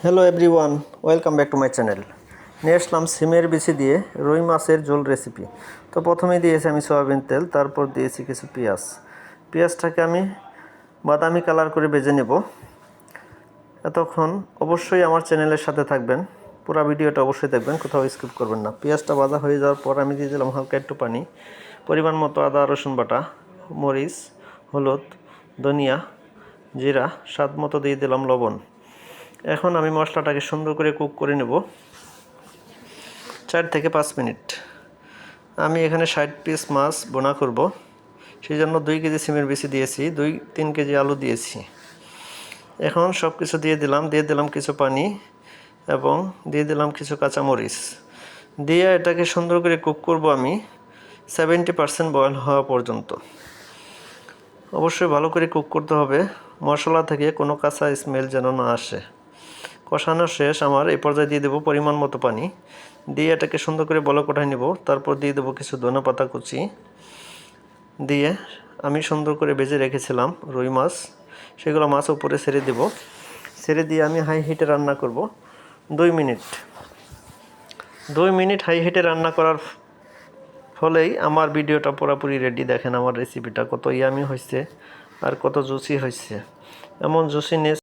Hello everyone, welcome back to my channel. নিয়ে আসলাম সিমের বিচি দিয়ে রুই মাছের ঝোল রেসিপি। তো প্রথমেই দিয়েছি আমি সয়াবিন তেল, তারপর দিয়েছি কিছু পেঁয়াজটাকে আমি বাদামি কালার করে ভেজে নেব। এতক্ষণ অবশ্যই আমার চ্যানেলের সাথে থাকবেন, পুরো ভিডিওটা অবশ্যই দেখবেন, কোথাও স্কিপ করবেন না। পেঁয়াজটা ভাজা হয়ে যাওয়ার পর আমি দিয়ে দিলাম হালকা একটু পানি, পরিমাণ মতো আদা রসুন বাটা, মরিচ, হলুদ, ধনিয়া, জিরা, স্বাদ মতো দিয়ে দিলাম লবণ। এখন আমি মশলাটাকে সুন্দর করে কুক করে নেব 4 থেকে 5 মিনিট। আমি এখানে 60 পিস মাছ বোনা করব, সেই জন্য 2 কেজি সিমের বিচি দিয়েছি, 2-3 কেজি আলু দিয়েছি। এখন সব কিছু দিয়ে দিলাম কিছু পানি এবং দিয়ে দিলাম কিছু কাঁচামরিচ দিয়ে এটাকে সুন্দর করে কুক করব আমি 70% বয়েল হওয়া পর্যন্ত। অবশ্যই ভালো করে কুক করতে হবে, মশলা থেকে কোনো কাঁচা স্মেল যেন না আসে। কষানো শেষ আমার, এই পর্যায়ে দিয়ে দেবো পরিমাণ মতো পানি, দিয়ে এটাকে সুন্দর করে বলক ওঠায় নেব। তারপর দিয়ে দেবো কিছু ধনেপাতা কুচি, দিয়ে আমি সুন্দর করে ভেজে রেখেছিলাম রুই মাছ, সেগুলো মাছ উপরে ছেড়ে দিয়ে আমি হাই হিটে রান্না করব 2 মিনিট হাই হিটে রান্না করার ফলেই আমার ভিডিওটা পুরোপুরি রেডি। দেখেন আমার রেসিপিটা কত ইয়ামি হয়েছে আর কত জুসি হয়েছে। এমন জুসিনেস